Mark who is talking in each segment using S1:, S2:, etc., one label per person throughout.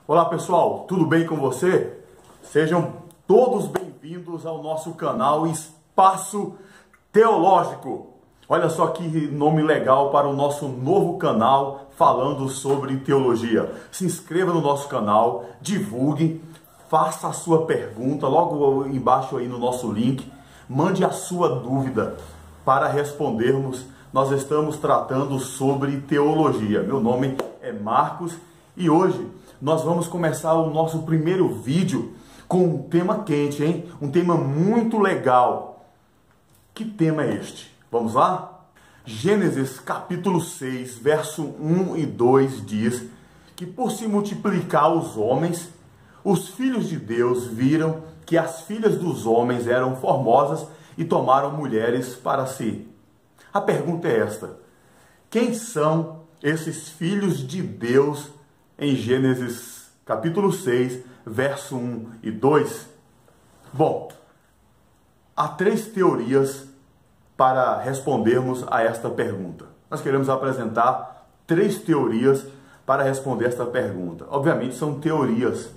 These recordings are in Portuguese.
S1: Olá pessoal, tudo bem com você? Sejam todos bem-vindos ao nosso canal Espaço Teológico. Olha só que nome legal para o nosso novo canal falando sobre teologia. Se inscreva no nosso canal, divulgue, faça a sua pergunta logo embaixo aí no nosso link, mande a sua dúvida para respondermos. Nós estamos tratando sobre teologia. Meu nome é Marcos e hoje nós vamos começar o nosso primeiro vídeo com um tema quente, hein? Um tema muito legal. Que tema é este? Vamos lá? Gênesis capítulo 6, verso 1 e 2 diz que por se multiplicar os homens, os filhos de Deus viram que as filhas dos homens eram formosas e tomaram mulheres para si. A pergunta é esta: quem são esses filhos de Deus em Gênesis capítulo 6, verso 1 e 2? Bom, há três teorias para respondermos a esta pergunta. Nós queremos apresentar três teorias para responder esta pergunta. Obviamente são teorias,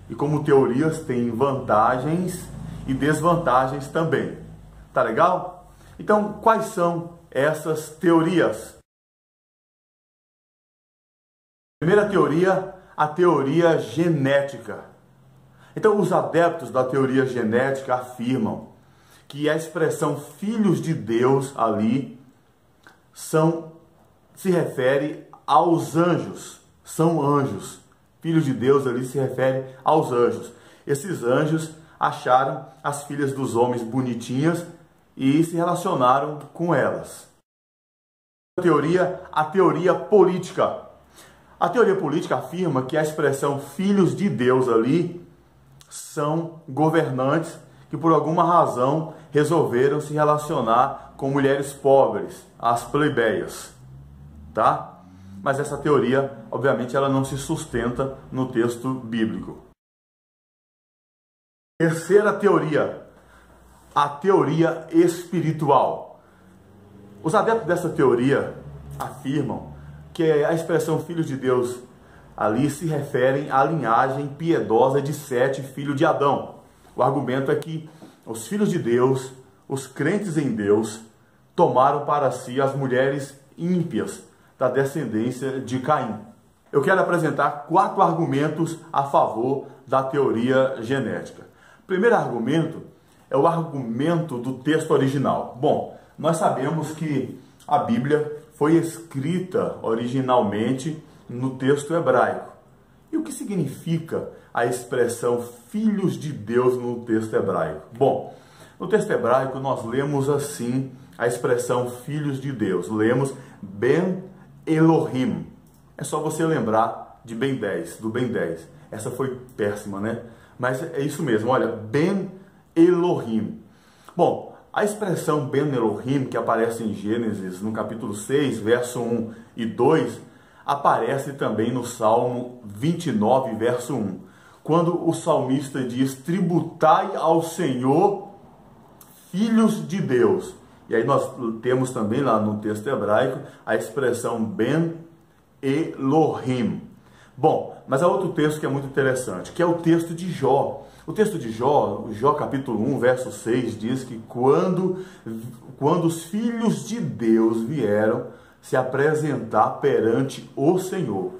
S1: e como teorias têm vantagens e desvantagens também. Tá legal? Então, quais são essas teorias? Primeira teoria, a teoria genética. Então, os adeptos da teoria genética afirmam que a expressão filhos de Deus ali se refere aos anjos. São anjos. Filhos de Deus ali se refere aos anjos. Esses anjos acharam as filhas dos homens bonitinhas e se relacionaram com elas. A teoria política. A teoria política afirma que a expressão filhos de Deus ali são governantes que por alguma razão resolveram se relacionar com mulheres pobres, as plebeias, tá? Mas essa teoria, obviamente, ela não se sustenta no texto bíblico. Terceira teoria, a teoria espiritual. Os adeptos dessa teoria afirmam que a expressão filhos de Deus ali se referem à linhagem piedosa de Sete, filho de Adão. O argumento é que os filhos de Deus, os crentes em Deus, tomaram para si as mulheres ímpias da descendência de Caim. Eu quero apresentar 4 argumentos a favor da teoria genética. O primeiro argumento é o argumento do texto original. Bom, nós sabemos que a Bíblia foi escrita originalmente no texto hebraico. E o que significa a expressão filhos de Deus no texto hebraico? Bom, no texto hebraico nós lemos assim a expressão filhos de Deus. Lemos Ben Elohim. É só você lembrar de Ben 10, do Ben 10. Essa foi péssima, né? Mas é isso mesmo, olha, Ben Elohim. Bom, a expressão Ben Elohim, que aparece em Gênesis, no capítulo 6, verso 1 e 2, aparece também no Salmo 29, verso 1, quando o salmista diz: tributai ao Senhor, filhos de Deus. E aí nós temos também lá no texto hebraico a expressão Ben Elohim. Bom, mas há outro texto que é muito interessante, que é o texto de Jó. O texto de Jó, Jó capítulo 1, verso 6, diz que quando os filhos de Deus vieram se apresentar perante o Senhor,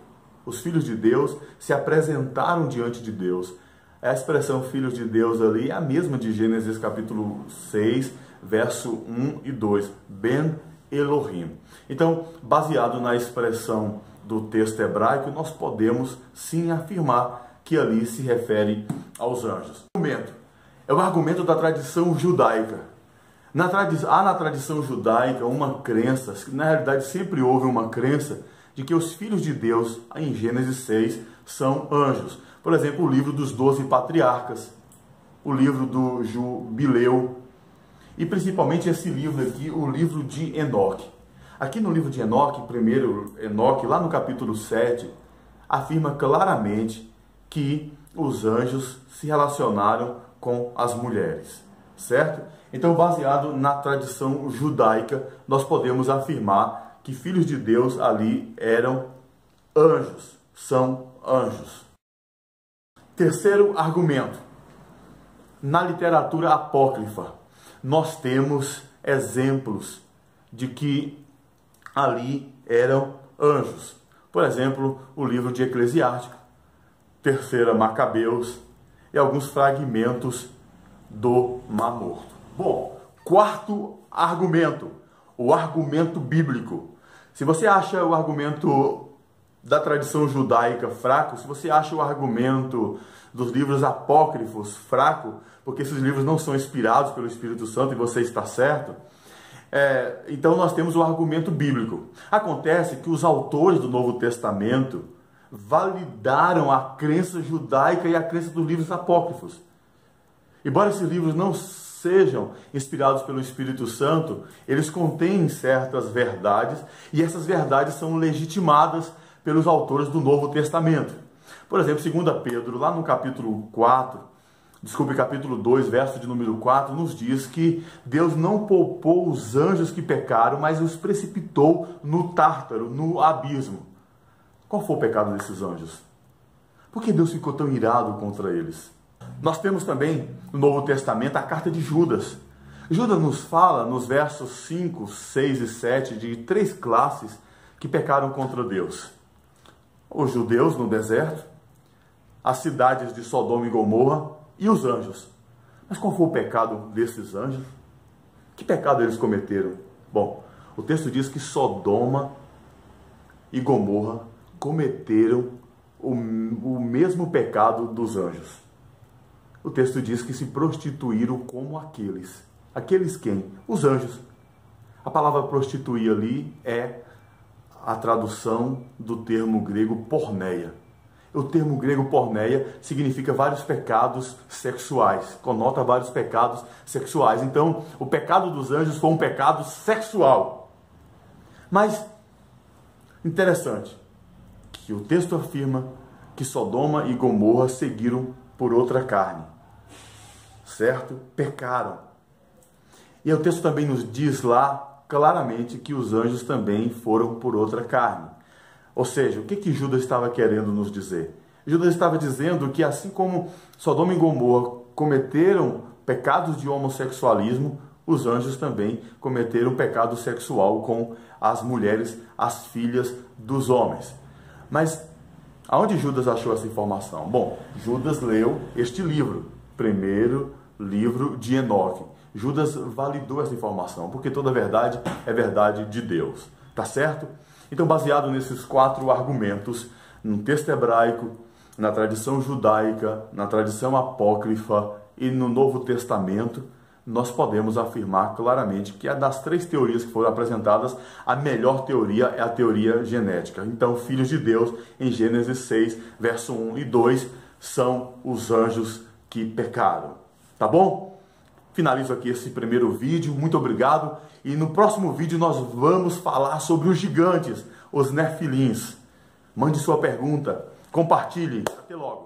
S1: os filhos de Deus se apresentaram diante de Deus. A expressão filhos de Deus ali é a mesma de Gênesis capítulo 6, verso 1 e 2, Ben Elohim. Então, baseado na expressão do texto hebraico, nós podemos sim afirmar que ali se refere aos anjos. O argumento é o argumento da tradição judaica. Há na tradição judaica uma crença, na realidade sempre houve uma crença, de que os filhos de Deus, em Gênesis 6, são anjos. Por exemplo, o livro dos 12 patriarcas, o livro do Jubileu, e principalmente esse livro aqui, o livro de Enoque. Aqui no livro de Enoque, primeiro Enoque, lá no capítulo 7, afirma claramente que os anjos se relacionaram com as mulheres, certo? Então, baseado na tradição judaica, nós podemos afirmar que filhos de Deus ali eram anjos, são anjos. Terceiro argumento. Na literatura apócrifa, nós temos exemplos de que ali eram anjos. Por exemplo, o livro de Eclesiástico, Terceira Macabeus e alguns fragmentos do Mar Morto. Bom, quarto argumento, o argumento bíblico. Se você acha o argumento da tradição judaica fraco, se você acha o argumento dos livros apócrifos fraco, porque esses livros não são inspirados pelo Espírito Santo e você está certo, então nós temos o argumento bíblico. Acontece que os autores do Novo Testamento validaram a crença judaica e a crença dos livros apócrifos. Embora esses livros não sejam inspirados pelo Espírito Santo, eles contêm certas verdades e essas verdades são legitimadas pelos autores do Novo Testamento. Por exemplo, 2 Pedro, lá no capítulo 2, verso de número 4, nos diz que Deus não poupou os anjos que pecaram, mas os precipitou no Tártaro, no abismo. Qual foi o pecado desses anjos? Por que Deus ficou tão irado contra eles? Nós temos também no Novo Testamento a carta de Judas. Judas nos fala nos versos 5, 6 e 7 de 3 classes que pecaram contra Deus. Os judeus no deserto, as cidades de Sodoma e Gomorra e os anjos. Mas qual foi o pecado desses anjos? Que pecado eles cometeram? Bom, o texto diz que Sodoma e Gomorra cometeram o mesmo pecado dos anjos. O texto diz que se prostituíram como aqueles. Aqueles quem? Os anjos. A palavra prostituir ali é a tradução do termo grego porneia. O termo grego porneia significa vários pecados sexuais, conota vários pecados sexuais. Então, o pecado dos anjos foi um pecado sexual. Mas, interessante, que o texto afirma que Sodoma e Gomorra seguiram por outra carne, certo? Pecaram. E o texto também nos diz lá claramente que os anjos também foram por outra carne. Ou seja, o que Judas estava querendo nos dizer? Judas estava dizendo que assim como Sodoma e Gomorra cometeram pecados de homossexualismo, os anjos também cometeram pecado sexual com as mulheres, as filhas dos homens. Mas aonde Judas achou essa informação? Bom, Judas leu este livro, primeiro livro de Enoque. Judas validou essa informação, porque toda verdade é verdade de Deus. Tá certo? Então, baseado nesses 4 argumentos, no texto hebraico, na tradição judaica, na tradição apócrifa e no Novo Testamento, nós podemos afirmar claramente que das 3 teorias que foram apresentadas, a melhor teoria é a teoria genética. Então, filhos de Deus, em Gênesis 6, verso 1 e 2, são os anjos que pecaram. Tá bom? Finalizo aqui esse primeiro vídeo, muito obrigado. E no próximo vídeo nós vamos falar sobre os gigantes, os nefilins. Mande sua pergunta, compartilhe. Até logo.